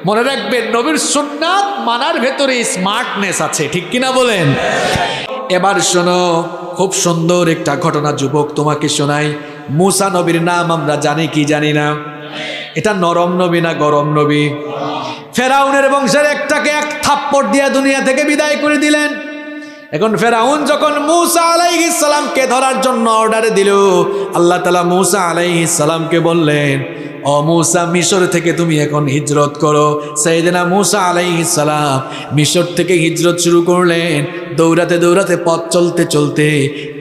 মনে রাখবেন নবীর সুন্নাত মানার ভেতরে স্মার্টনেস আছে, ঠিক কিনা বলেন? এবার শোনো, খুব সুন্দর একটা ঘটনা যুবক তোমাকে শোনাই। মুসা নবীর নাম আমরা জানি কি জানি না? এটা নরম নবী না গরম নবী? ফেরাউনের বংশের একটাকে এক থাপ্পড় দিয়ে দুনিয়া থেকে বিদায় করে দিলেন। এখন ফেরাউন যখন মুসা আলাইহিস সালামকে ধরার জন্য অর্ডার দিল, আল্লাহ তাআলা মুসা আলাইহিস সালামকে বললেন, ও মুসা, মিশর থেকে তুমি এখন হিজরত করো। সাইয়েদনা মুসা আলাইহিস সালাম মিশর থেকে হিজরত শুরু করলেন। দৌড়াতে দৌড়াতে পথ চলতে চলতে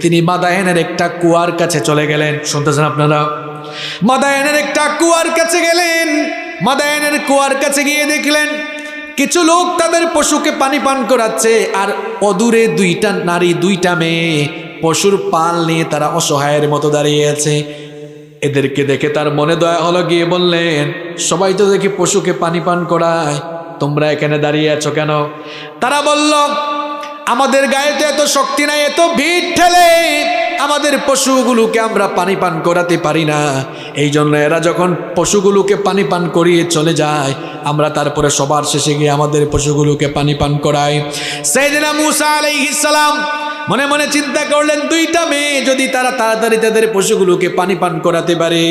তিনি মাদায়েনের একটা কুয়ার কাছে চলে গেলেন। শুনতেছেন আপনারা? মাদায়েনের একটা কুয়ার কাছে গেলেন। মাদায়েনের কুয়ার কাছে গিয়ে দেখলেন কিছু লোক তাদের পশুকে পানি পান করাচ্ছে, আর অদূরে দুইটা নারী, দুইটা মেয়ে পশুর পাল নিয়ে তারা অসহায়ের মতো দাঁড়িয়ে আছে। এদেরকে দেখে তার মনে দয়া হলো, গিয়ে বললেন, সবাই তো দেখি পশুকে পানি পান করায়, তোমরা এখানে দাঁড়িয়ে আছো কেন? তারা বলল, আমাদের গায়ে তো এত শক্তি নাই, এত ভিড় ঠেলে আমাদের পশুগুলোকে আমরা পানি পান করাতে পারি না। এই জন্য এরা যখন পশুগুলোকে পানি পান করিয়ে চলে যায়, আমরা তারপরে সবার শেষে গিয়ে আমাদের পশুগুলোকে পানি পান করাই। সাইয়েদনা মুসা আলাইহিস সালাম মনে মনে চিন্তা করলেন, দুইটা মেয়ে যদি তারা তাড়াতাড়ি তাদের পশুগুলোকে পানি পান করাতে পারে,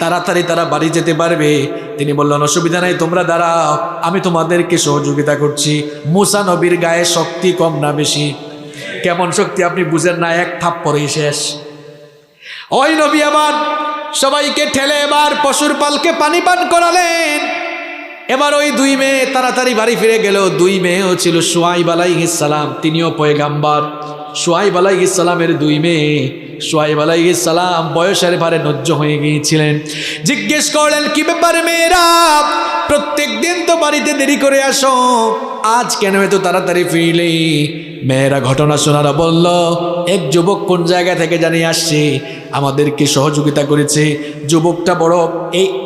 তাড়াতাড়ি তারা বাড়ি যেতে পারবে। তিনি বললেন, অসুবিধা নাই, তোমরা দাঁড়াও, আমি তোমাদেরকে সহযোগিতা করছি। মুসা নবীর গায়ে শক্তি কম না বেশি? কেমন শক্তি আপনি বুঝেন না, এক থাপ্পড়েই শেষ। ওই নবী আবার সবাইকে ঠেলে এবার পশুর পালকে পানি পান করালেন। এবার ওই দুই মেয়ে তাড়াতাড়ি বাড়ি ফিরে গেল। দুই মেয়েও ছিল শুআইব আলাইহিস সালাম, তিনিও পয়গাম্বর। শুআইব আলাইহিস সালামের দুই মেয়ে। শুআইব আলাইহিস সালাম বয়সের ভারে নজ্জ হয়ে গিয়েছিলেন। জিজ্ঞেস করলেন, কি ব্যাপার মেয়েরা, প্রত্যেক দিন তো বাড়িতে দেরি করে আসো, আজ কেন এত তাড়াতাড়ি ফিরলে? মেয়েরা ঘটনা শোনারা বলল, এক যুবক কোন জায়গা থেকে জানিয়ে আসছে, আমাদেরকে সহযোগিতা করেছে। যুবকটা বড়,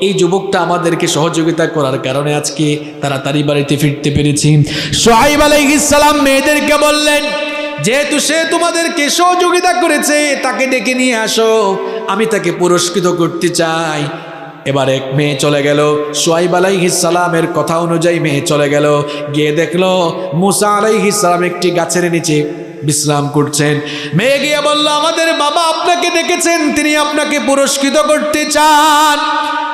এই যুবকটা আমাদেরকে সহযোগিতা করার কারণে আজকে তাড়াতাড়ি বাড়িতে ফিরতে পেরেছি। শুআইব আলাইহিস সালাম মেয়েদেরকে বললেন, যেহেতু সে তোমাদেরকে সহযোগিতা করেছে, তাকে ডেকে নিয়ে আসো, আমি তাকে পুরস্কৃত করতে চাই। এবার এক মেয়ে চলে গেল। শুআইব আলাইহিস সালামের কথা অনুযায়ী মেয়ে চলে গেল, গিয়ে দেখলো মুসা আলাইহিস সালাম একটি গাছের নিচে বিশ্রাম করছেন। মেয়ে গিয়ে বলল, আমাদের বাবা আপনাকে ডেকেছেন, তিনি আপনাকে পুরস্কৃত করতে চান।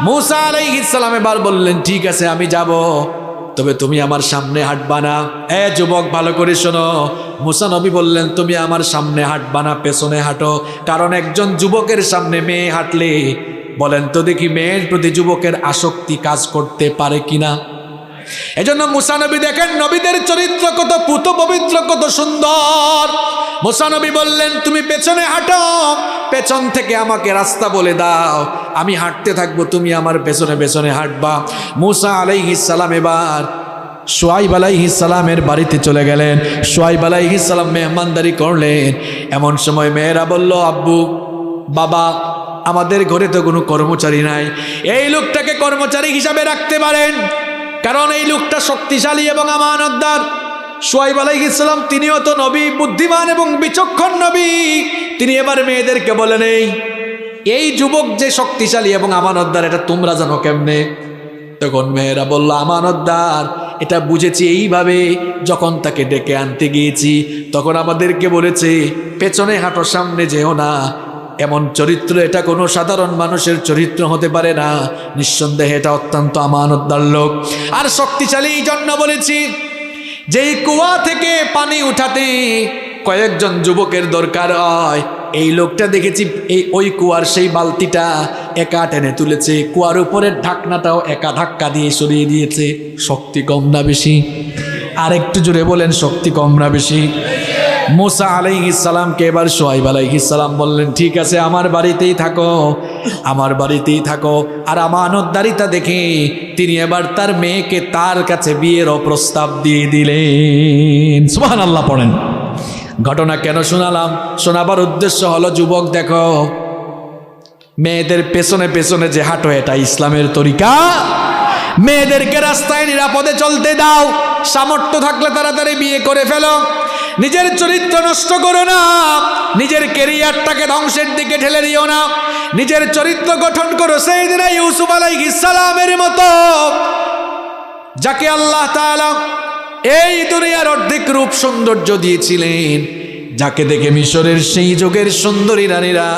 মুসা আলাইহিস সালাম এবার বললেন, ঠিক আছে আমি যাব, তবে তুমি আমার সামনে হাঁটবা না। যুবক ভালো করে শোনো, মুসা নবী বললেন, তুমি আমার সামনে হাঁটবা না, পেছনে হাঁটো। কারণ একজন যুবকের সামনে মেয়ে হাঁটলে, বলেন তো দেখি, মেয়ের প্রতি যুবকের আসক্তি কাজ করতে পারে কিনা? এজন্য মুসা নবী দেখেন নবীদের চরিত্র কত পুত পবিত্র, কত সুন্দর। মুসা নবী বললেন, তুমি পেছনে হাঁটো, পেছন থেকে আমাকে রাস্তা বলে দাও, আমি হাঁটতে থাকবো, তুমি আমার পেছনে পেছনে হাঁটবা। মুসা আলাইহিস সালাম এবার শুআইব আলাইহিস সালামের বাড়িতে চলে গেলেন। শুআইব আলাইহিস সালাম মেহমানদারি করলেন। এমন সময় মেয়েরা বলল, আব্বু, বাবা, আমাদের ঘরে তো কোনো কর্মচারী নাই, এই লোকটাকে কর্মচারী হিসাবে রাখতে পারেন, কারণ এই লোকটা শক্তিশালী এবং আমানতদার। শুআইব আলাইহিস সালাম তিনিও তো নবী, বুদ্ধিমান এবং বিচক্ষণ নবী। তিনি এবার মেয়েদেরকে বলেন, এই যুবক যে শক্তিশালী এবং আমানতদার, এটা তোমরা জানো কেমনে? তখন মেয়েরা বলল, আমানতদার এটা বুঝেছি এইভাবে, যখন তাকে ডেকে আনতে গিয়েছি তখন আমাদেরকে বলেছে, পেছনে হাঁটো, সামনে যেও না। এমন চরিত্র, এটা কোনো সাধারণ মানুষের চরিত্র হতে পারে না, নিঃসন্দেহে এটা অত্যন্ত আমানতদার লোক। আর শক্তিশালী এই জন্য বলেছি, যেই কুয়া থেকে পানি উঠাতে কয়েকজন যুবকের দরকার হয়, এই লোকটা দেখেছি ওই কুয়ার সেই বালতিটা একা টেনে তুলেছে, কুয়ার উপরের ঢাকনাটাও একা ধাক্কা দিয়ে সরিয়ে দিয়েছে। শক্তি কম না বেশি? আর একটু জোরে বলেন, শক্তি কম না বেশি? মুসা আলাইহিস সালামকে এবার শুআইব আলাইহিস সালাম বললেন, ঠিক আছে, আমার বাড়িতেই থাকো, আমার বাড়িতেই থাকো। আর আমানতদারিতা দেখে তিনি এবার তার মেয়েকে তার কাছে বিয়েরও প্রস্তাব দিয়ে দিলেন। সুবহানাল্লাহ পড়েন। ঘটনা কেন শোনালাম? শোনাবার উদ্দেশ্য হলো, যুবক দেখো, মেয়েদের পেছনে পেছনে যে হাঁটো, এটা ইসলামের তরিকা? মেয়েদেরকে রাস্তায় নিরাপদে চলতে দাও, সামর্থ্য থাকলে তাড়াতাড়ি বিয়ে করে ফেলো, নিজের চরিত্র নষ্ট করো না, নিজের ক্যারিয়ারটাকে ধ্বংসের দিকে ঠেলে দিও না, নিজের চরিত্র গঠন করো সাইয়েদনা ইউসুফ আলাইহিস সালামের মতো। যাকে আল্লাহ তাআলা এই দুনিয়ার অর্ধেক রূপ সৌন্দর্য দিয়েছিলেন, যাকে দেখে মিশরের সেই যুগের সুন্দরী নারীরা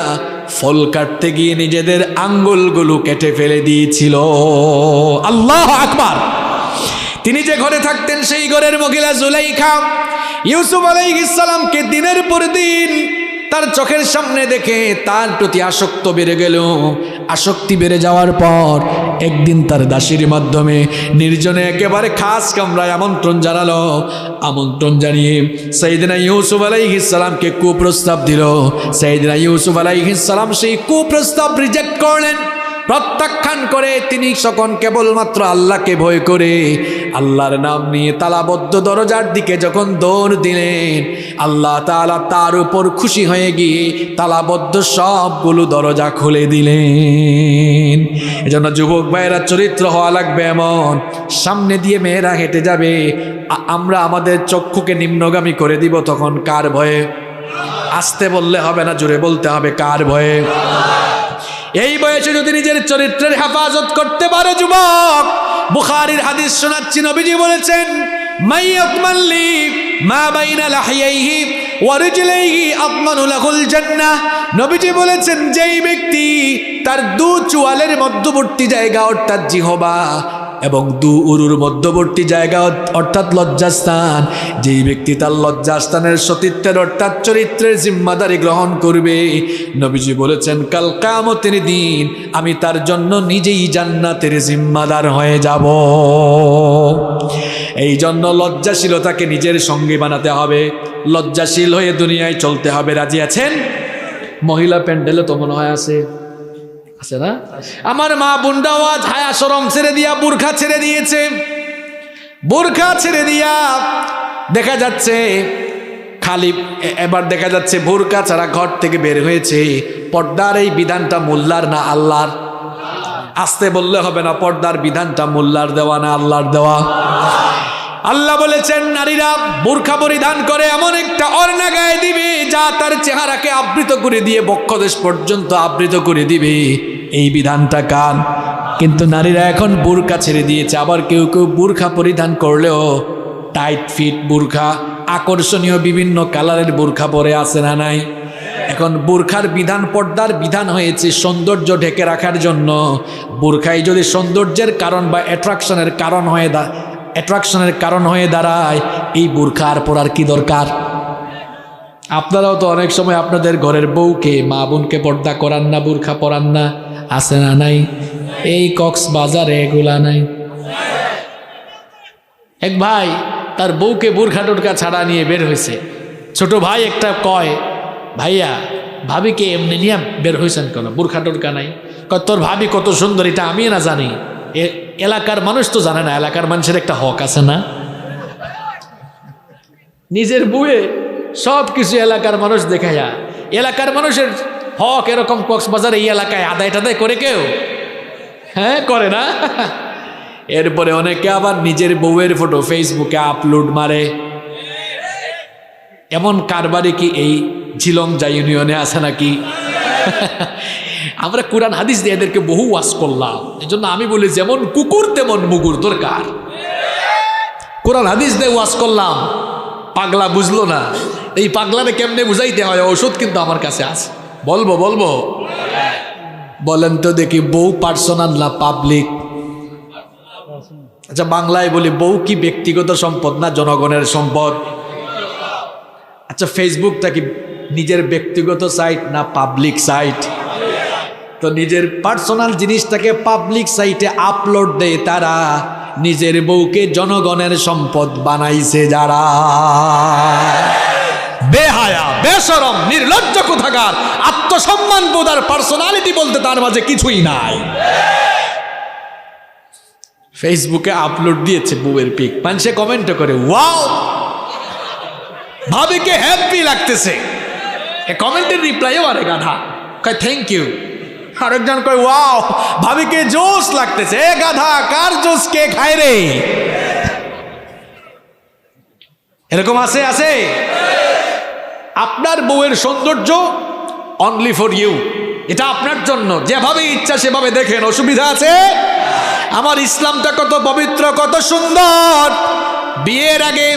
ফল কাটতে গিয়ে নিজেদের আঙ্গুলগুলো কেটে ফেলে দিয়েছিল। আল্লাহু আকবার। তিনি যে ঘরে থাকতেন সেই ঘরের মহিলা জুলাইখা ইউসুফ আলাইহিস সালামকে দিনের পর দিন তার চোখের সামনে দেখে তার প্রতি আসক্ত বেড়ে গেল। আসক্তি বেড়ে যাওয়ার পর একদিন তার দাসীর মাধ্যমে নির্জনে একেবারে খাস কামরায় আমন্ত্রণ জানালো। আমন্ত্রণ জানিয়ে সাইয়েদনা ইউসুফ আলাইহিস সালামকে কুপ্রস্তাব দিল। সাইয়েদনা ইউসুফ আলাইহিস সালাম সেই কুপ্রস্তাব রিজেক্ট করলেন, প্রত্যাখ্যান করে তিনি তখন কেবলমাত্র আল্লাহকে ভয় করে আল্লাহর নাম নিয়ে তালাবদ্ধ দরজার দিকে যখন দৌড় দিলেন, আল্লাহ তাআলা তার উপর খুশি হয়ে গিয়ে তালাবদ্ধ সবগুলো দরজা খুলে দিলেন। এজন্য যুবক ভাইয়েরা চরিত্র হওয়া লাগবে এমন, সামনে দিয়ে মেয়েরা হেঁটে যাবে, আমরা আমাদের চক্ষুকে নিম্নগামী করে দিব, তখন কার ভয়ে? আসতে বললে হবে না, জোরে বলতে হবে, কার ভয়ে? এই বয়সে যদি নিজের চরিত্রের হেফাজত করতে পারে যুবক, বুখারীর হাদিস শোনাচ্ছি, নবীজি বলেছেন মাইয়াতমাল্লি মা বাইনা লাহিয়াইহি ওয়া রিজলাইহি আতমানু লাহুল জান্নাহ। নবীজি বলেছেন যেই ব্যক্তি তার দু চুয়ালের মধ্যবর্তী জায়গা অর্থাৎ জিহবা এবং দু উরুর মধ্যবর্তী জায়গা অর্থাৎ লজ্জাস্থান, যেই ব্যক্তি তার লজ্জাস্থানের সতীত্বের অর্থাৎ চরিত্রের জিম্মাদারি গ্রহণ করবে, নবীজি বলেছেন কাল কিয়ামতের দিন আমি তার জন্য নিজেই জান্নাতের জিম্মাদার হয়ে যাব। এই জন্য লজ্জাশীলতাকে নিজের সঙ্গী বানাতে হবে, লজ্জাশীল হয়ে দুনিয়ায় চলতে হবে। রাজি আছেন? মহিলা প্যান্ডেলে তো মনে হয় আছে না? আমার মা বোনরাও আজ হায়া শরম ছেড়ে দিয়া বুরখা ছেড়ে দিয়েছে। বুরখা ছেড়ে দিয়া দেখা যাচ্ছে খালি, এবার দেখা যাচ্ছে বুরখা ছাড়া ঘর থেকে বের হয়েছে। পর্দার এই বিধানটা মোল্লার না আল্লাহর? আসতে বললে হবে না, পর্দার বিধানটা মোল্লার দেওয়া না আল্লাহর দেওয়া। আল্লাহ বলেছেন নারীরা বোরখা পরিধান করে এমন একটা ওড়না গায়ে দিবে যা তার চেহারাকে আবৃত করে দিয়ে বক্ষদেশ পর্যন্ত আবৃত করে দিবে। এই বিধানটা কার? কিন্তু নারীরা এখন বোরখা ছেড়ে দিয়েছে। আবার কেউ কেউ বোরখা পরিধান করলেও টাইট ফিট বোরখা, আকর্ষণীয় বিভিন্ন কালারের বোরখা পরে আছে না নাই? এখন বোরখার বিধান, পর্দার বিধান হয়েছে সৌন্দর্য ঢেকে রাখার জন্য। বোরখাই যদি সৌন্দর্যের কারণ বা অ্যাট্রাকশনের কারণ হয়ে দাঁড়ায়, এই বোরখা আর পরার কি দরকার? আপনারাও তো অনেক সময় আপনাদের ঘরের বউকে, মা বোনকে পর্দা করান না, বোরখা পরান না, আছে না নাই? এই কক্সবাজারে এগুলা নাই? এক ভাই তার বউকে বোরখা টোরখা ছাড়া নিয়ে বের হয়েছে। ছোট ভাই একটা কয়, ভাইয়া ভাবিকে এমনি নিয়ে বের হয়েছেন কেন, বোরখা টোরখা নাই? কয় তোর ভাবি কত সুন্দর এটা আমি না জানি? এলাকার মানুষ তো জানে না, এলাকার মানুষের একটা হক আছে না? নিজের বউয়ে সব কিছু এলাকার মানুষ দেখাইয়া, এলাকার মানুষের হক এরকম কক্সবাজার এই এলাকায় আদায় টাদায় করে কেউ? হ্যাঁ, করে না। এরপরে অনেকে আবার নিজের বউয়ের ফটো ফেসবুকে আপলোড মারে। এমন কারবারে কি এই ঝিলংজা ইউনিয়নে আছে নাকি? আমরা কোরআন হাদিস দিয়ে এদেরকে বহু ওয়াজ করলাম। এজন্য আমি বলি যেমন কুকুর তেমন মুগুর দরকার। কোরআন হাদিস দিয়ে ওয়াজ করলাম, পাগলা বুঝলো না। এই পাগলারে কেমনে বুঝাইতে হয় ওষুধ কিন্তু আমার কাছে আছে, বলবো। বলেন তো দেখি, বউ পার্সোনাল না পাবলিক? আচ্ছা বাংলায় বলি, বউ কি ব্যক্তিগত সম্পদ না জনগণের সম্পদ? আচ্ছা ফেসবুকটা কি নিজের ব্যক্তিগত সাইট না পাবলিক সাইট? তো নিজের পার্সোনাল জিনিসটাকে পাবলিক সাইটে আপলোড দেয় তারা, নিজের বউকে জনগণের সম্পদ বানাইছে যারা। বেহায়া, বেশরম, নির্লজ্জ কোথাকার, আত্মসম্মান বোধ আর পার্সোনালিটি বলতে তার মাঝে কিছুই নাই। ফেসবুকে আপলোড দিয়েছে বউয়ের পিক, মানুষে কমেন্ট করে ওয়াও, ভাবিকে হ্যাপি লাগতেছে। এ কমেন্টের রিপ্লাইও আরে গাধা কয় থ্যাংক ইউ। আরেকজন কয় ওয়াও, ভাবিকে জোশ লাগতেছে। এ গাধা, কার জোশ কে খায় রে? এরকম আছে? আপনার বউয়ের সৌন্দর্য অনলি ফর ইউ, এটা আপনার জন্য, যেভাবে ইচ্ছা সেভাবে দেখেন, অসুবিধা আছে? আমার ইসলামটা কত পবিত্র, কত সুন্দর। বিয়ের আগে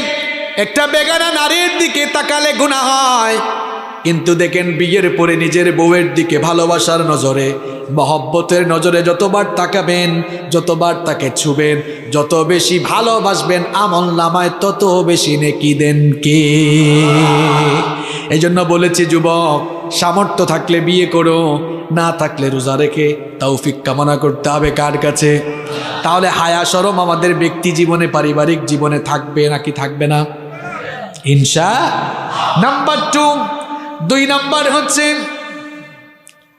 একটা বেগানা নারীর দিকে তাকালে গুনাহ হয়, কিন্তু দেখেন বিয়ের পরে নিজের বউয়ের দিকে ভালোবাসার নজরে, মহব্বতের নজরে যতবার তাকাবেন, যতবার তাকে ছুবেন, যত বেশি ভালোবাসবেন, আমল নামায় তত বেশি নেকি দেন কে। এই জন্য বলেছি যুবক, সামর্থ্য থাকলে বিয়ে করো, না থাকলে রোজা রেখে তৌফিক কামনা করতে হবে কার কাছে? তাহলে হায়া শরম আমাদের ব্যক্তি জীবনে, পারিবারিক জীবনে থাকবে নাকি থাকবে না? নাম্বার 2, 2 নাম্বার হচ্ছে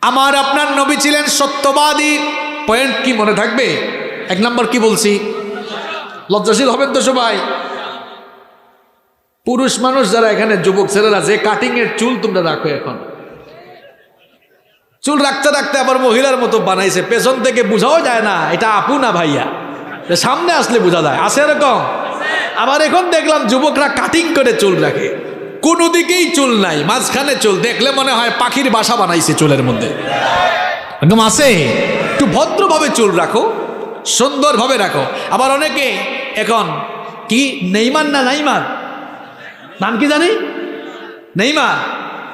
আমার আপনার নবী ছিলেন সত্যবাদী। পয়েন্ট কি মনে থাকবে? 1 নাম্বার কি বলছি? লজ্জাশীল হবেন তো সবাই। পুরুষ মানুষ যারা এখানে, যুবক ছেলেরা, যে কাটিং এর চুল তোমরা রাখো, এখন চুল রাখতে রাখতে আবার মহিলার মতো বানাইছে, পেছন থেকে বোঝাও যায় না এটা আপু না ভাইয়া, সামনে আসলে বোঝা যায়। আছে এরকম? আবার এখন দেখলাম যুবকরা কাটিং করে চুল রাখে, কোনো দিকেই চুল নাই, মাঝখানে চুল, দেখলে মনে হয় পাখির বাসা বানাইছে চুলের মধ্যে। একদম আছে। একটু ভদ্রভাবে চুল রাখো, সুন্দরভাবে রাখো। আবার অনেকে এখন কি নেইমার না নাইমার, নাম কি জানি,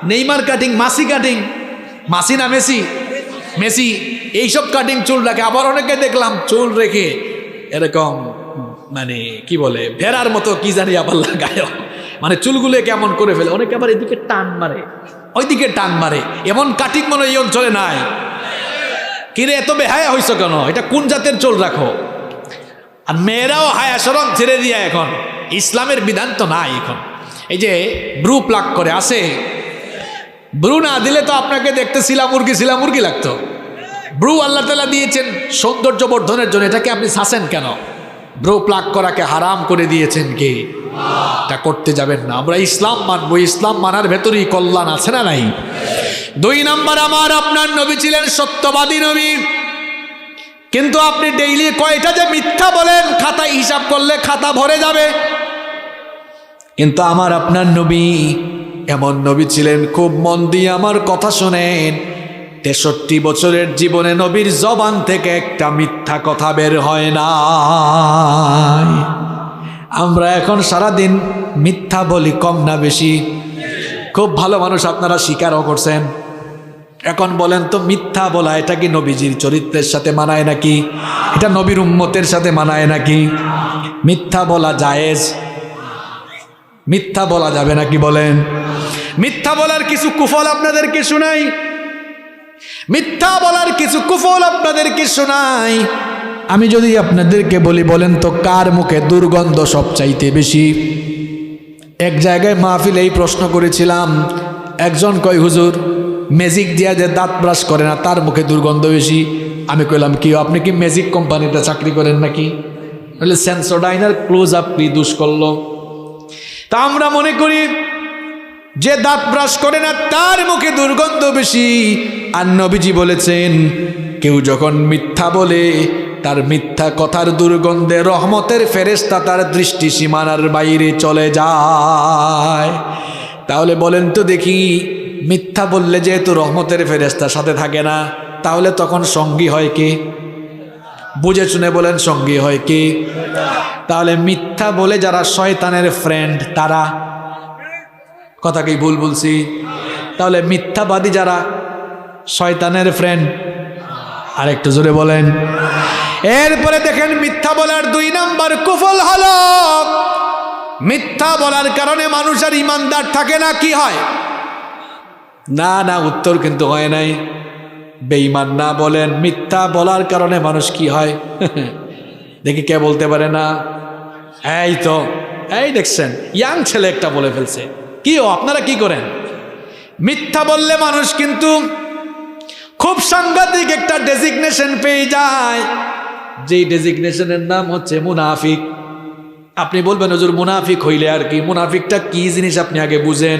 নেইমার কাটিং, মাসি কাটিং, মাসি না মেসি, মেসি, এইসব কাটিং চুল রাখে। আবার অনেকে দেখলাম চুল রেখে এরকম মানে কি বলে ভেড়ার মতো কি জানি আবার লাগায়, মানে চুলগুলো কেমন করে ফেলে। অনেকে আবার এদিকে টান মারে, ওইদিকে টান মারে, এমন কাটিং মনে এই অঞ্চলে নাই। কিরে এত বেহায়া হইছ কেন? এটা কোন জাতের চুল রাখো? আর মেয়েরাও হায়া শরম ছেড়ে দিয়া এখন, ইসলামের বিধান তো নাই এখন। এই যে ব্রু প্লাক করে, আছে ব্রু না দিলে তো আপনাকে দেখতে শিলামুরগি লাগতো। ব্রু আল্লাহ তাআলা দিয়েছেন সৌন্দর্য বর্ধনের জন্য, এটাকে আপনি শাসেন কেন? ব্রু প্লাক করাকে হারাম করে দিয়েছেন কে? এটা করতে যাবেন না। আমরা ইসলাম মানবো, ইসলাম মানার ভেতরেই কল্যাণ আছে না নাই? 2 নাম্বার আমার আপনার নবী ছিলেন সত্যবাদী নবী। কিন্তু আপনি ডেইলি কয়টা যে মিথ্যা বলেন, খাতায় হিসাব করলে খাতা ভরে যাবে। কিন্তু আমার আপনার নবী এমন নবী ছিলেন, খুব মন দিয়ে আমার কথা শোনেন, 63 বছরের জীবনে নবীর জবান থেকে একটা মিথ্যা কথা বের হয় না। আমরা এখন সারাদিন মিথ্যা বলি, কম না বেশি? খুব ভালো মানুষ আপনারা স্বীকারও করছেন। এখন বলেন তো, মিথ্যা বলা এটা কি নবীজির চরিত্রের সাথে মানায় নাকি? এটা নবীর উম্মতের সাথে মানায় নাকি? মিথ্যা বলা জায়েজ? মিথ্যা বলা যাবে নাকি বলেন? মিথ্যা বলার কিছু কুফল আপনাদেরকে শোনাই, মিথ্যা বলার কিছু কুফল আপনাদেরকে শোনাই। আমি যদি আপনাদেরকে বলি, বলেন তো কার মুখে দুর্গন্ধ সবচাইতে বেশি? এক জায়গায় মাহফিলে এই প্রশ্ন করেছিলাম, একজন কয় হুজুর ম্যাজিক দিয়া যে দাঁত ব্রাশ করে না তার মুখে দুর্গন্ধ বেশি। আমি কইলাম কি, আপনি কি ম্যাজিক কোম্পানিতে চাকরি করেন নাকি? বলে সেন্সোডাইনার ক্লোজ আপ দুষ করলো। তা আমরা মনে করি যে দাঁত ব্রাশ করে না তার মুখে দুর্গন্ধ বেশি। আর নবীজি বলেছেন, কেউ যখন মিথ্যা বলে তার মিথ্যা কথার দুর্গন্ধে রহমতের ফেরেশতা তার দৃষ্টি সীমানার বাইরে চলে যায়। তাহলে বলেন তো দেখি, মিথ্যা বললে যেহেতু রহমতের ফেরেশতা সাথে থাকে না, তাহলে তখন সঙ্গী হয় কে? বুঝে শুনে বলেন, সঙ্গী হয় কে? তাহলে মিথ্যা বলে যারা শয়তানের ফ্রেন্ড, তারা, কথা কি ভুল বলছি? তাহলে মিথ্যাবাদী যারা শয়তানের ফ্রেন্ড, আর একটু জোরে বলেন। এরপরে দেখেন মিথ্যা বলার 2 নাম্বার কুফল হলো, মিথ্যা বলার কারণে মানুষ আর ইমানদার থাকে না। কি হয়? না, উত্তর কিন্তু হয় নাই। বেঈমান না বলেন, মিথ্যা বলার কারণে মানুষ কি হয়? দেখি কে বলতে পারে না? এই তো, এই দেখছেন ইয়াং ছেলে একটা বলে ফেলছে। কি আপনারা কি করেন? মিথ্যা বললে মানুষ কিন্তু খুব সাংঘাতিক একটা ডেজিগনেশন পেয়ে যায়, যেই ডেজিগনেশনের নাম হচ্ছে মুনাফিক। আপনি বলবেন হুজুর মুনাফিক হইলে আর কি? মুনাফিকটা কি জিনিস আপনি আগে বুঝেন।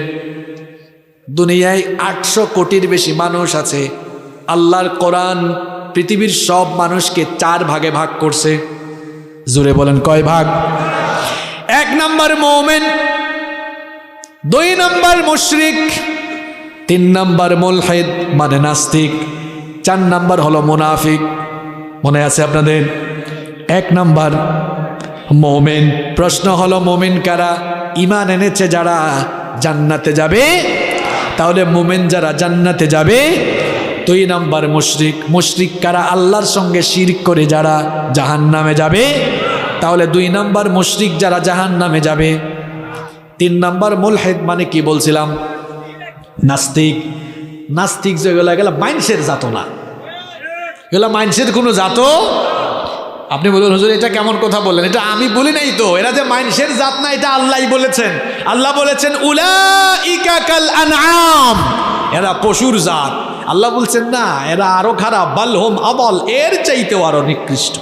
দুনিয়ায় 800 কোটির বেশি মানুষ আছে। আল্লাহর কোরআন পৃথিবীর সব মানুষকে 4 ভাগে ভাগ করছে। জোরে বলেন কয় ভাগ? 1 নাম্বার মুমিন, 2 নাম্বার মুশরিক, 3 নাম্বার মুলহিদ মানে নাস্তিক, 4 নাম্বার হলো মুনাফিক। মনে আছে আপনাদের? এক নাম্বার মুমিন। প্রশ্ন হলো মুমিন কারা? ঈমান এনেছে যারা জান্নাতে যাবে। তাহলে মুমিন যারা জান্নাতে যাবে। 2 নাম্বার মুশরিক। মুশরিক কারা? আল্লাহর সঙ্গে শিরক করে যারা জাহান্নামে যাবে। তাহলে 2 নাম্বার মুশরিক যারা জাহান্নামে যাবে। 3 নাম্বার মুলহিদ মানে কি বলছিলাম? নাস্তিক। নাস্তিক যেগুলো গেল মাইন্সের জাত না, এগুলো মাইন্সের কোনো জাত। আপনি বলুন হুজুর এটা কেমন কথা বললেন? এটা আমি বলি নাই তো, এরা যে মাইন্সের জাত না এটা আল্লাহই বলেছেন। আল্লাহ বলেছেন উলাইকা কাল আনআম, এরা পশুর জাত। আল্লাহ বলছেন না, এরা আরো খারাপ, বাল হুম আদল, এর চাইতেও আরো নিকৃষ্ট।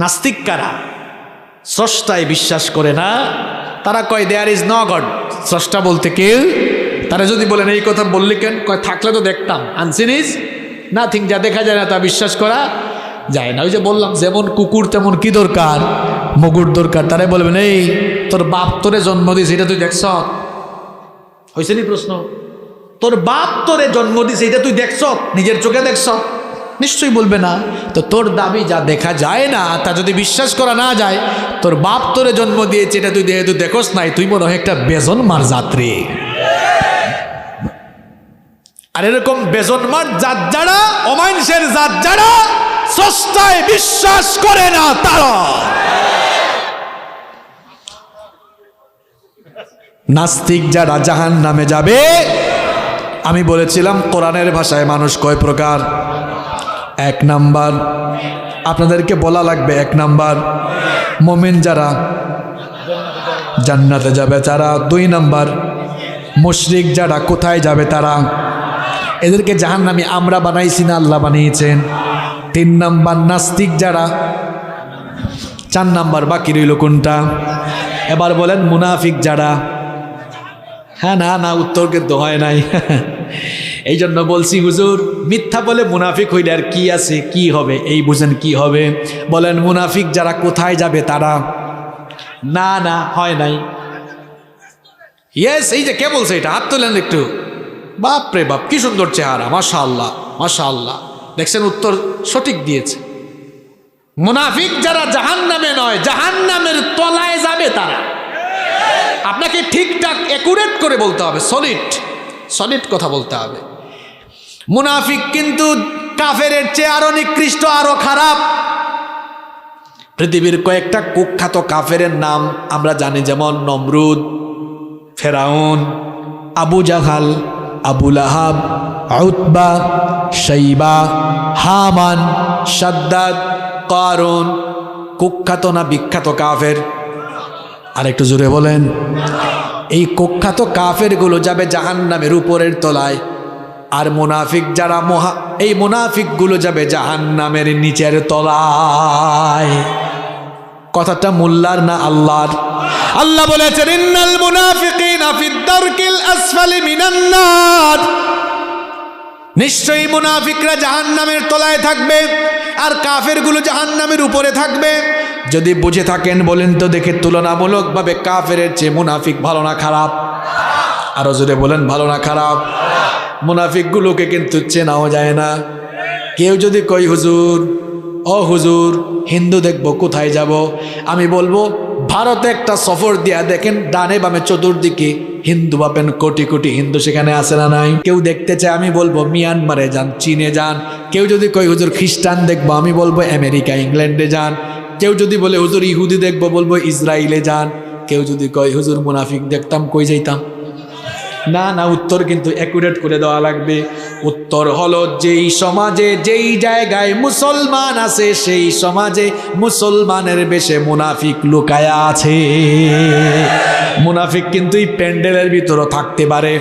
নাস্তিক কারা? স্রষ্টায় বিশ্বাস করে না। তারা কয় দেয়ার ইজ নো গড, স্রষ্টা বলতে কেউ। তারা যদি বলেন এই কথা বললি কেন? কয় থাকলে তো দেখতাম। আনসিন ইজ নাথিং, যা দেখা যায় না তা বিশ্বাস করা যায় না। ওই যে বললাম যেমন কুকুর তেমন কি দরকার? মুগুর দরকার। তারাই বলবেন এই তোর বাপ তোরে জন্ম দিয়েছে এটা তুই দেখছ? হয়েছে নি প্রশ্ন? তোর বাপ তোরে জন্ম দিয়েছে এটা তুই দেখছ? নিজের চোখে দেখছ? নিশ্চয়ই বলবে না। তো তোর দাবি যা দেখা যায় না তা যদি বিশ্বাস করা না যায়, তোর বাপ তোরে জন্ম দিয়েছে এটা তুই যেহেতু দেখোস নাই, তুই মনে হয় একটা বেজন্মার যাত্রী। আর এরকম বেজন্মার জাত যারা, অমানুষের জাত যারা স্রষ্টায় বিশ্বাস করে না, তারা নাস্তিক যারা জাহান্নামে যাবে। আমি বলেছিলাম কোরআনের ভাষায় মানুষ কয় প্রকার? 1 নাম্বার, আপনাদেরকে বলা লাগবে 1 নাম্বার মুমিন যারা জান্নাতে যাবে তারা। 2 নাম্বার মুশরিক যারা কোথায় যাবে তারা। এদেরকে জাহান্নামী আমরা বানাইছি না আল্লাহ বানিয়েছেন। 3 নাম্বার নাস্তিক যারা। 4 নাম্বার বাকি রইল কোনটা? এবার বলেন মুনাফিক যারা। হ্যাঁ না না, উত্তর কিন্তু হয় নাই। এই জন্য বলছি হুজুর মিথ্যা বলে মুনাফিক হইলে আর কি আছে, কি হবে? এই বুঝেন কি হবে? বলেন মুনাফিক যারা কোথায় যাবে তারা। না না, হয় নাই। ইয়েস, এই যে কে বলছে এটা? হাত তোলেন একটু। বাপ রে বাপ, কি সুন্দর চেহারা, মাশাআল্লাহ মাশাআল্লাহ। দেখছেন উত্তর সঠিক দিয়েছে। মুনাফিক যারা জাহান্নামে নয়, জাহান্নামের তলায় যাবে তারা। আপনাকে ঠিকঠাক একুরেট করে বলতে হবে, সলিড কথা বলতে হবে। মুনাফিক কিন্তু কাফেরের চেয়ে আরো নিকৃষ্ট, আরো খারাপ। পৃথিবীর কয়েকটা কুখ্যাত কাফেরের নাম আমরা জানি, যেমন নমরুদ, ফেরাউন, আবু জাহাল, আবু লাহাব, উতবা, শাইবা, হামান, শাদ্দাদ, কারুন। কুখ্যাত না বিখ্যাত কাফের? আর একটু জোরে বলেন। এই কুখ্যাত কাফেরগুলো যাবে জাহান্নামের উপরের তলায়। আর মুনাফিক যারা এই মুনাফিকগুলো যাবে জাহান্নামের নিচের তলায়। কথাটা মোল্লার না আল্লাহর? আল্লাহ বলেছেন ইন্নাল মুনাফিকিনা ফিদ দারকিল আসফালি মিনান নার। নিশ্চয়ই মুনাফিকরা জাহান্নামের তলায় থাকবে আর কাফেরগুলো জাহান্নামের উপরে থাকবে। যদি বুঝে থাকেন বলেন তো দেখে, তুলনামূলকভাবে কাফেরের চেয়ে মুনাফিক ভালো না খারাপ? আরো জোরে বলেন, ভালো না খারাপ? মুনাফিকগুলোকে কিন্তু চেনাও যায় না। কেউ যদি কই হুজুর, ও হুজুর হিন্দু দেখবো, কোথায় যাব? আমি বলবো ভারতে একটা সফর দিয়া দেখেন, ডানে বামে চতুর্দিকে হিন্দু পাবেন, কোটি কোটি হিন্দু সেখানে আছে না নাই? কেউ দেখতে চায়, আমি বলবো মিয়ানমারে যান, চীনে যান। কেউ যদি কই হুজুর খ্রিস্টান দেখবো, আমি বলবো আমেরিকা, ইংল্যান্ডে যান। কেউ যদি বলে হুজুর ইহুদি দেখবো, বলবো ইসরায়েলে যান। কেউ যদি কয় হুজুর মুনাফিক দেখতাম, কই যাইতাম? না না, উত্তর কিন্তু অ্যাকুরেট করে দেওয়া লাগবে। উত্তর হলো যেই সমাজে যেই জায়গায় মুসলমান আছে, সেই সমাজে মুসলমানের বেশে মুনাফিক লুকায়া আছে। মুনাফিক কিন্তু এই প্যান্ডেলের ভিতরও থাকতে পারে।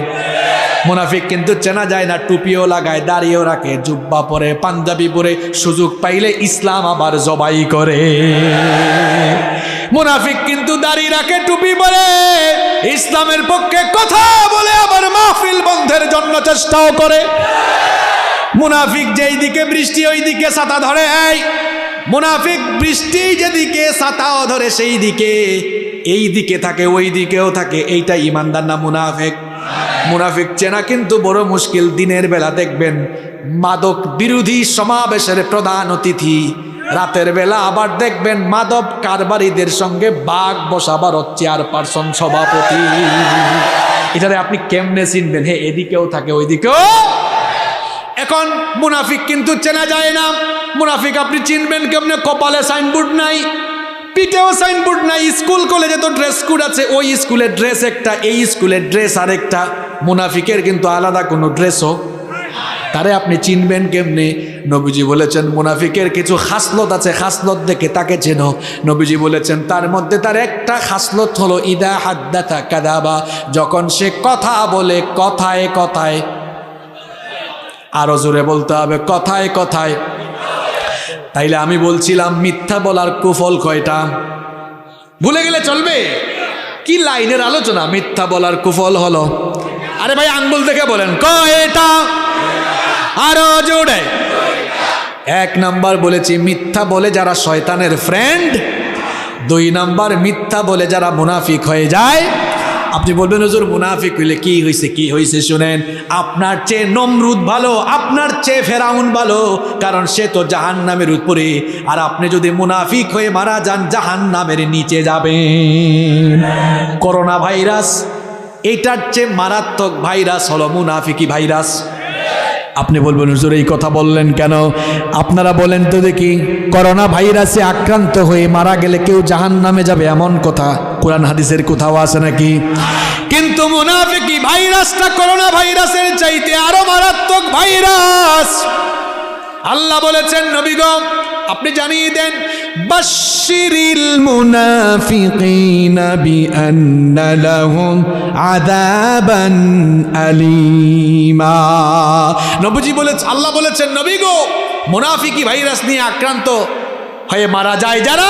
মুনাফিক কিন্তু চেনা যায় না, টুপিও লাগায়, দাড়িও রাখে, জুব্বা পরে, পাঞ্জাবি পরে, সুযোগ পাইলে ইসলাম আবার জবাই করে। মুনাফিক কিন্তু দাড়ি রাখে, টুপি পরে, ইসলামের পক্ষে কথা বলে, আবার মাহফিল বন্ধের জন্য চেষ্টাও করে। মুনাফিক যেই দিকে বৃষ্টি ওই দিকে ছাতা ধরে। এই মুনাফিক বৃষ্টি যেদিকে ছাতাও ধরে সেই দিকে, এই দিকে থাকে ওই দিকেও থাকে। এইটা ইমানদার না মুনাফিক? মুনাফিক চেনা কিন্তু বড় মুশকিল। দিনের বেলা দেখবেন মাদক বিরোধী সমাবেশের প্রধান অতিথি রাতের বেলা আবার দেখবেন মাদক কারবারিদের সঙ্গে বাঘ বসাবার চেয়ারপারসন সভাপতি। এটারে আপনি কেমনে চিনবেন? হে, এদিকেও থাকে ওইদিকেও। এখন মুনাফিক কিন্তু চেনা যায় না। মুনাফিক আপনি চিনবেন কেমনে? কপালে সাইনবোর্ড নাই, পিঠেও সাইনবোর্ড নাই। স্কুল কলেজে তো ড্রেস কোড আছে, ওই স্কুলের ড্রেস একটা, এই স্কুলের ড্রেস আরেকটা। মুনাফিকের কিন্তু আলাদা কোনো ড্রেসও। তারে আপনি চিনবেন কেমনে? নবীজি বলেছেন মুনাফিকের কিছু খাসলত আছে, খাসলত দেখে তাকে চেনো। নবীজি বলেছেন তার মধ্যে তার একটা খাসলত হলো ইদা হাদ্দাথা কাযাবা, যখন সে কথা বলে কথায় কথায়, আরো জোরে বলতে হবে, কথায় কথায়। তাইলে আমি বলছিলাম মিথ্যা বলার কুফল কয়টা? ভুলে গেলে চলবে? কি লাইনের আলোচনা! মিথ্যা বলার কুফল হলো, আরে ভাই আঙ্গুল দেখে বলেন কয়টা? আরো জোরে। 1 নাম্বার বলেছি মিথ্যা বলে যারা শয়তানের ফ্রেন্ড। 2 নাম্বার মিথ্যা বলে যারা মুনাফিক হয়ে যায়। আপনি বলবেন হুজুর মুনাফিক হইলে কি হয়েছে? কি হয়েছে শুনেন। আপনার চেয়ে নমরুদ ভালো, আপনার চেয়ে ফেরাউন ভালো, কারণ সে তো জাহান্নামের উপরে। আর আপনি যদি মুনাফিক হয়ে মারা যান জাহান্নামের নিচে যাবেন। করোনা ভাইরাস, এইটার চেয়ে মারাত্মক ভাইরাস হলো মুনাফিকি ভাইরাস। আপনি বলবেন হুজুর এই কথা বললেন কেন? আপনারা বলেন তো দেখি, করোনা ভাইরাসে আক্রান্ত হয়ে মারা গেলে কেউ জাহান্নামে যাবে এমন কথা কোরআন হাদিসের কোথাও আছে নাকি? কিন্তু মুনাফিকি ভাইরাসটা করোনা ভাইরাসের চাইতে আরো মারাত্মক ভাইরাস। আল্লাহ বলেছেন নবী গো আপনি জানিয়ে দেন, বাশশিরিল মুনাফিকিনা বিআন্না লাহুম আযাবান আলীমা। নবীজি বলেছেন, আল্লাহ বলেছেন নবী গো মুনাফিকি ভাইরাস নিয়ে আক্রান্ত হয়ে মারা যায় যারা,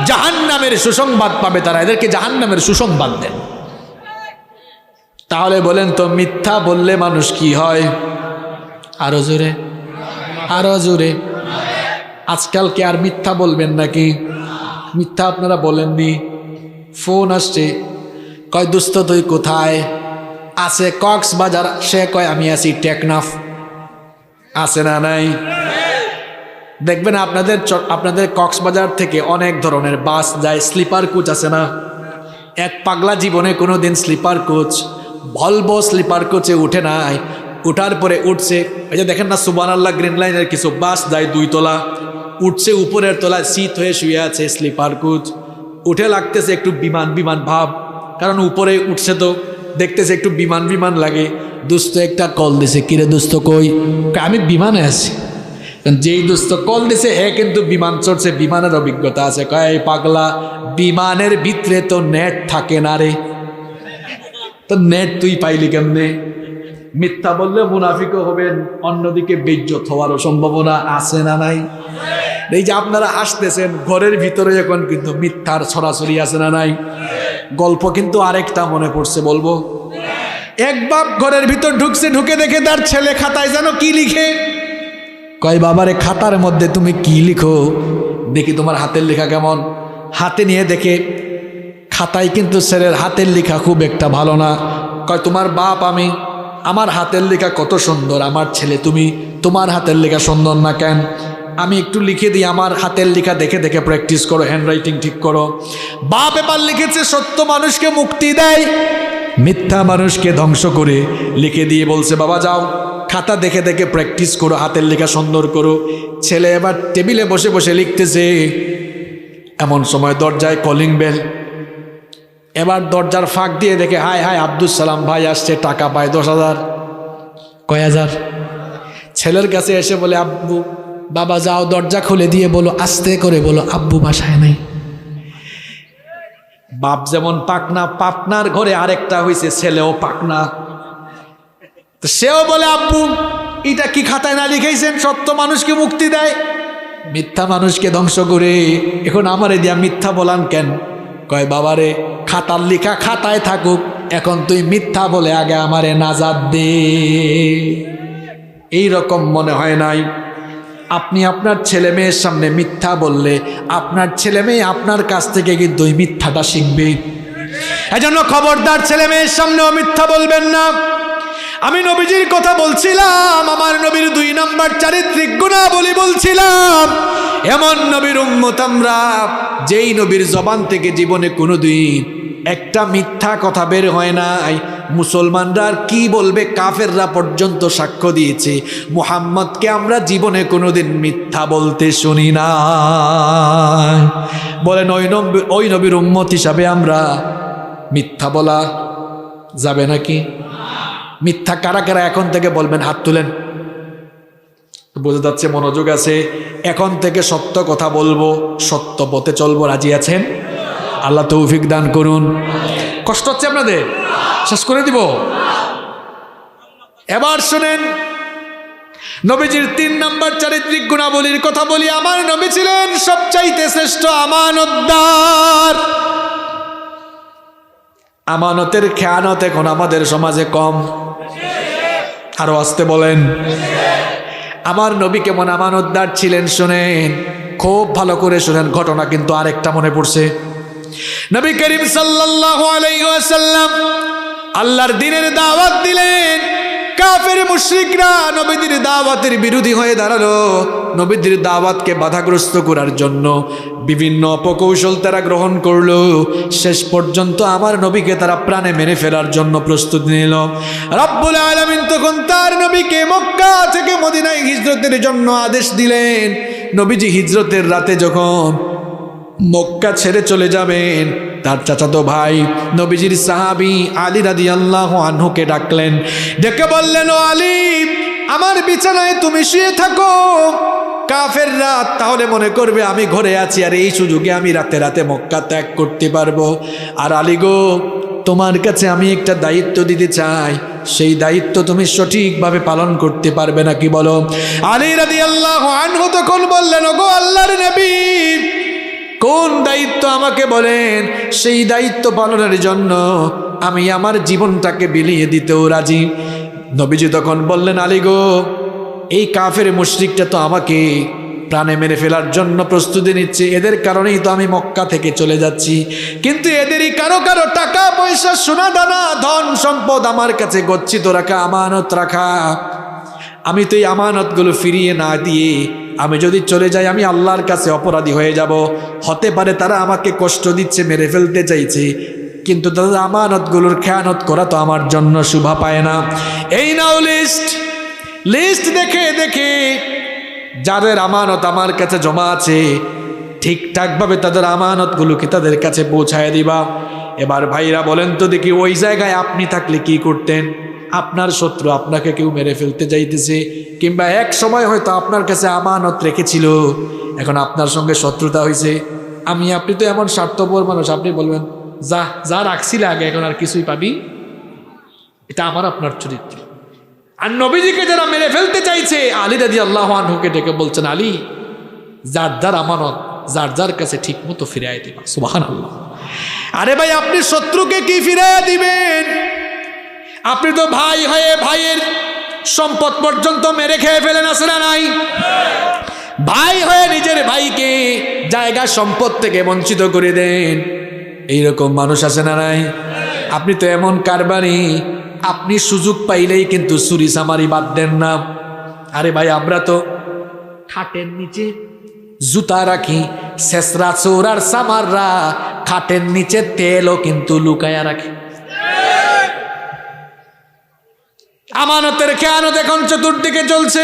জাহান্নামের সুসংবাদ পাবে তারা, এদেরকে জাহান্নামের সুসংবাদ দেন। তাহলে বলেন তো মিথ্যা বললে মানুষ কি হয়? আরো জোরে, আরো জোরে। আজকাল কি আর মিথ্যা বলবেন নাকি? মিথ্যা আপনারা বলেননি। ফোন আসছে, কয় দোস্ত তুই কোথায়? আছে কক্সবাজার। সে কয় আমি আছি টেকনাফ। আছে না নাই? দেখবেন আপনাদের কক্সবাজার থেকে অনেক ধরনের বাস যায়, স্লিপার কোচ আছে না? এক পাগলা জীবনে কোনো দিন স্লিপার কোচ, ভলভো স্লিপার কোচে উঠে নাই। উঠার পরে উঠছে, এই যে দেখেন না সুবহানাল্লাহ গ্রিন লাইনের কিছু বাস যায় 2 তলা, উঠছে উপরের তলায় শীত হয়ে শুয়ে আছে স্লিপার কোচ। উঠে লাগতেছে একটু বিমান বিমান ভাব, কারণ উপরে উঠছে তো দেখতেছে একটু বিমান বিমান লাগে। দোস্ত একটা কল দিছে, কিরে দোস্ত কই? আমি বিমানে আছি। যেই দোস্ত কল দিছে হে কিন্তু বিমান চড়ছে, বিমানের অভিজ্ঞতা আছে। কয় পাগলা, বিমানের ভিতরে তো নেট থাকে না রে, তো নেট তুই পাইলি কেমনে? মিথ্যা বললে মুনাফিকও হবেন, অন্যদিকে বেইজ্জত হওয়ারও সম্ভাবনা আছে না নাই? এই যে আপনারা আসতেছেন, ঘরের ভিতরে এখন কিন্তু মিথ্যার ছড়াছড়ি আছে না নাই? গল্প কিন্তু আরেকটা মনে পড়ছে, বলবো। এক বাপ ঘরের ভিতর ঢুকছে, ঢুকে দেখে তার ছেলে খাতায় যেন কি লিখে। কয় বাবারে খাতার মধ্যে তুমি কি লিখো? দেখি তোমার হাতের লেখা কেমন। হাতে নিয়ে দেখে খাতায় কিন্তু ছেলের হাতের লেখা খুব একটা ভালো না। কয় তোমার বাপ আমি, আমার হাতের লেখা কত সুন্দর, আমার ছেলে তুমি, তোমার হাতের লেখা সুন্দর না কেন? আমি একটু লিখে দিই, আমার হাতের লেখা দেখে দেখে প্র্যাকটিস করো, হ্যান্ডরাইটিং ঠিক করো। বাপ এবার লিখেছে সত্য মানুষকে মুক্তি দেয়, মিথ্যা মানুষকে ধ্বংস করে। লিখে দিয়ে বলছে বাবা যাও খাতা দেখে দেখে প্র্যাকটিস করো, হাতের লেখা সুন্দর করো। ছেলে এবার টেবিলে বসে বসে লিখতেছে। এমন সময় দরজায় কলিং বেল। এবার দরজার ফাঁক দিয়ে দেখে হাই হাই আব্দুল সালাম ভাই আসছে, টাকা পায় 10,000। কয় হাজার? ছেলের কাছে এসে বলে আব্বু, বাবা যাও দরজা খুলে দিয়ে বলো, আস্তে করে বলো আব্বু বাসায় নাই। বাপ যেমন পাকনা, পাকনার ঘরে আরেকটা হয়েছে, ছেলেও পাকনা। তো সেও বলে আব্বু এটা কি খাতায় না লিখেছেন, সত্য মানুষকে মুক্তি দেয়, মিথ্যা মানুষকে ধ্বংস করে। এখন আমারে দিয়া মিথ্যা বলান কেন? কয় বাবারে খাতার লেখা খাতায় থাকুক, এখন তুই মিথ্যা বলে আগে আমারে নাজাত দে। এই রকম মনে হয় নাই? আপনি আপনার ছেলে মেয়ের সামনে মিথ্যা বললে আপনার ছেলে মেয়ে আপনার কাছ থেকে কিন্তু ওই মিথ্যাটা শিখবে। এজন্য খবরদার ছেলে মেয়ের সামনেও মিথ্যা বলবেন না। আমি নবীজির কথা বলছিলাম, আমার নবীর 2 নাম্বার চারিত্রিক গুণাবলী বলছিলাম। এমন নবীর উম্মত আমরা, যেই নবীর জবান থেকে জীবনে কোনোদিন একটা মিথ্যা কথা বের হয় নাই। মুসলমানরা আর কি বলবে, কাফেররা পর্যন্ত সাক্ষ্য দিয়েছে মুহাম্মদকে আমরা জীবনে কোনোদিন মিথ্যা বলতে শুনি না। বলেন ওই নবীর উম্মত হিসাবে আমরা মিথ্যা বলা যাবে নাকি? মিথ্যা কারা কারা এখন থেকে বলবেন? হাত তুলেন। বোঝা যাচ্ছে মনোযোগ আছে। এখন থেকে সত্য কথা বলবো, সত্য পথে চলবো, রাজি আছেন? আল্লাহ তৌফিক দান করুন। কষ্ট হচ্ছে আপনাদের? শেষ করে দিব। এবার শুনেন, নবীজির 3 নম্বর চারিত্রিক গুণাবলীর কথা বলি। আমার নবী ছিলেন সবচাইতে শ্রেষ্ঠ আমানতদার। আমানতের খেয়ানত এখন আমাদের সমাজে কম। আরো আসতে বলেন। আমার নবী কেমন আমানতদার ছিলেন শুনেন, খুব ভালো করে শুনেন। ঘটনা কিন্তু আরেকটা মনে পড়ছে। নবী করিম সাল্লাল্লাহু আলাইহি ওয়াসাল্লাম আল্লাহর দ্বীনের দাওয়াত দিলেন। কাফের মুশরিকরা নবীদের দাওয়াতের বিরোধী হয়ে দাঁড়ালো। নবীদের দাওয়াতকে বাধাগ্রস্ত করার জন্য বিভিন্ন অপকৌশল তারা গ্রহণ করলো। শেষ পর্যন্ত আমার নবীকে তারা প্রাণে মেরে ফেলার জন্য প্রস্তুতি নিল। রব্বুল আলামিন তখন তার নবীকে মক্কা থেকে মদিনায় হিজরতের জন্য আদেশ দিলেন। নবীজি হিজরতের রাতে যখন মক্কা ছেড়ে চলে যাবেন, তার চাচাতো ভাই নবীজির সাহাবী আলী রাদিয়াল্লাহু আনহুকে ডাকলেন। ডেকে বললেন, ও আলী, আমার বিছানায় তুমি শুয়ে থাকো। কাফেররা তাহলে মনে করবে আমি ঘরে আছি, আর এই সুযোগে আমি রাতে রাতে মক্কা ত্যাগ করতে পারবো। আর আলী গো, তোমার কাছে আমি একটা দায়িত্ব দিতে চাই, সেই দায়িত্ব তুমি সঠিকভাবে পালন করতে পারবে নাকি বলো? আলী রাদিয়াল্লাহু আনহু তখন বললেন, ওগো আল্লাহর নবী, কোন দায়িত্ব আমাকে বলেন, সেই দায়িত্ব পালনের জন্য আমি আমার জীবনটাকে বিলিয়ে দিতেও রাজি। নবীজি তখন বললেন, আলী গো, এই কাফের মুশরিকটা তো আমাকে প্রাণে মেরে ফেলার জন্য প্রস্তুতি নিচ্ছে, এদের কারণেই তো আমি মক্কা থেকে চলে যাচ্ছি। কিন্তু এদেরই কারো কারো টাকা পয়সা, সোনা দানা, ধন সম্পদ আমার কাছে গচ্ছিত রাখা, আমানত রাখা। আমি তো এই আমানতগুলো ফিরিয়ে না দিয়ে আমি যদি চলে যাই, আমি আল্লাহর কাছে অপরাধী হয়ে যাব। হতে পারে তারা আমাকে কষ্ট দিচ্ছে, মেরে ফেলতে চাইছে, কিন্তু তাদের আমানতগুলোর খেয়ানত করা তো আমার জন্য শোভা পায় না। এই নাও লিস্ট দেখে দেখে যাদের আমানত আমার কাছে জমা আছে, ঠিকঠাকভাবে তাদের আমানতগুলোকে তাদের কাছে পৌঁছায় দিবা। এবার ভাইরা বলেন তো দেখি, ওই জায়গায় আপনি থাকলে কি করতেন? আপনার শত্রু আপনাকে কেউ মেরে ফেলতে যাইতেছে, কিংবা এক সময় হয়তো আপনার কাছে আমানত রেখেছিল, এখন আপনার সঙ্গে শত্রুতা হয়েছে। আপনি তো এমন স্বার্থপর মানুষ, আপনি বলবেন যা রাখছিলে আগে, এখন আর কিছুই পাবি। এটা আমার আপনার চরিত্র। আর নবীজিকে যারা মেরে ফেলতে চাইছে, আলী রাদিয়াল্লাহু আনহুকে ডেকে বলছেন, আলী, যার আমানত যার কাছে ঠিক মতো ফিরাই দিবা। সুবহানাল্লাহ। আরে ভাই, আপনি শত্রুকে কি ফিরাইয়া দিবেন? আপনি তো ভাই হয়ে ভাইয়ের সম্পদ পর্যন্ত মেরে খেয়ে ফেলেন, আছে না নাই? ভাই হয়ে নিজের ভাইকে জায়গা সম্পদ থেকে বঞ্চিত করে দেন, এইরকম মানুষ আছে না নাই? আপনি তো এমন কারবারি, আপনি সুযোগ পাইলেই কিন্তু চুরি চামারি বাদ দেন না। আরে ভাই, আমরা তো খাটের নিচে জুতা রাখি, শেষরা চোর আর চামাররা খাটের নিচে তেলও কিন্তু লুকায়া রাখে। আমানতের খেয়ানত এখন চতুর্দিকে চলছে।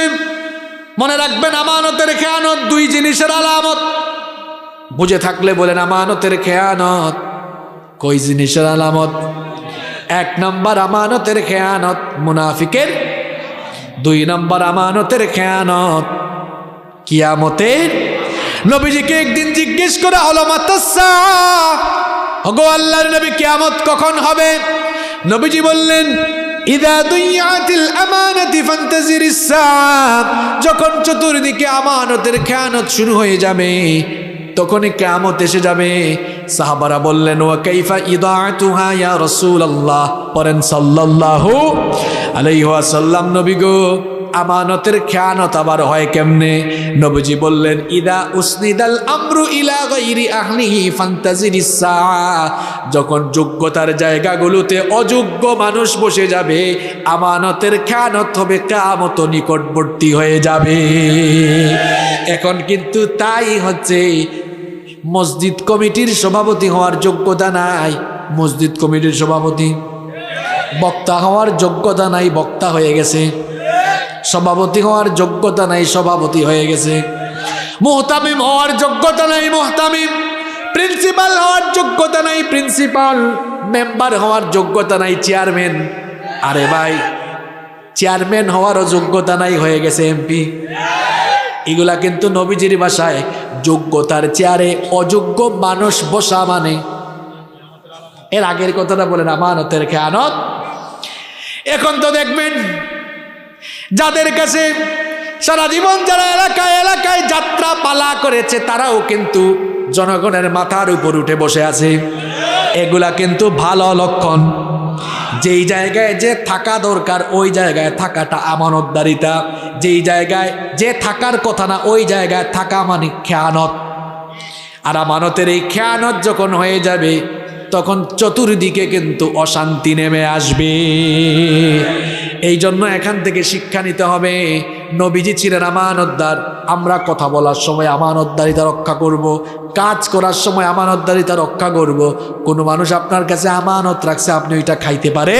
মনে রাখবেন, আমানতের খেয়ানত 2 জিনিসের আলামত। বুঝে থাকলে বলেন, আমানতের খেয়ানত কই জিনিসের আলামত? 1 নম্বর আমানতের খেয়ানত মুনাফিকের, 2 নম্বর আমানতের খেয়ানত কিয়ামতের। নবীজিকে একদিন জিজ্ঞেস করা হলো, মাতাসসা, ওগো আল্লাহর নবী, কিয়ামত কখন হবে? নবীজি বললেন, ইদা দুইয়াতিল আমানাতি ফান্তাজিরিস সাআ, যখন চতুর্দিকে আমানতের খেয়ানত শুরু হয়ে যাবে, তখনই কিয়ামত এসে যাবে। সাহাবারা বললেন, ওয়া কাইফা ইদাআতুহা ইয়া রাসূলুল্লাহ, পড়েন সাল্লাল্লাহু আলাইহি ওয়াসাল্লাম, নবী গো, আমানতের খেয়ানত আবার হয় কেমনে? নবীজি বললেন, ইদা উসনিদাল আমরু ইলা গায়রি আহলিহি ফান্তাজিরিস সাআ, যখন যোগ্যতার জায়গাগুলোতে অযোগ্য মানুষ বসে যাবে, আমানতের খেয়ানত হবে, কিয়ামত নিকটবর্তী হয়ে যাবে। এখন কিন্তু তাই হচ্ছে, মসজিদ কমিটির সভাপতি হওয়ার যোগ্যতা নাই, মসজিদ কমিটির সভাপতি। বক্তা হওয়ার যোগ্যতা নাই, বক্তা হয়ে গেছে। সভাপতি হওয়ার যোগ্যতা নাই, সভাপতি হয়ে গেছে। মুহতামিম হওয়ার যোগ্যতা নাই, মুহতামিম। প্রিন্সিপাল হওয়ার যোগ্যতা নাই, প্রিন্সিপাল। মেম্বার হওয়ার যোগ্যতা নাই, চেয়ারম্যান। আরে ভাই, চেয়ারম্যান হওয়ারও যোগ্যতা নাই, হয়ে গেছে এমপি। এগুলা কিন্তু নবীজির ভাষায় যোগ্যতার চেয়ারে অযোগ্য মানুষ বসা মানে। এর আগের কথাটা বলেন, আমানতের খেয়ানত। এখন তো দেখবেন যাদের কাছে সারা জীবন যারা এলাকায় এলাকায় যাত্রা পালা করেছে, তারাও কিন্তু জনগণের মাথার উপর উঠে বসে আছে। এগুলা কিন্তু ভালো লক্ষণ। যেই জায়গায় যে থাকা দরকার ওই জায়গায় থাকাটা আমানতদারিতা, যেই জায়গায় যে থাকার কথা না ওই জায়গায় থাকা মানে খেয়ানত। আর আমানতের এই খেয়ানত যখন হয়ে যাবে, তখন চতুর্দিকে কিন্তু অশান্তি নেমে আসবে। এই জন্য এখান থেকে শিক্ষা নিতে হবে, নবীজি ছিলেন আমানতদার। আমরা কথা বলার সময় আমানতদারিতা রক্ষা করব, কাজ করার সময় আমানতদারিতা রক্ষা করব। কোনো মানুষ আপনার কাছে আমানত রাখছে, আপনি ওইটা খাইতে পারে।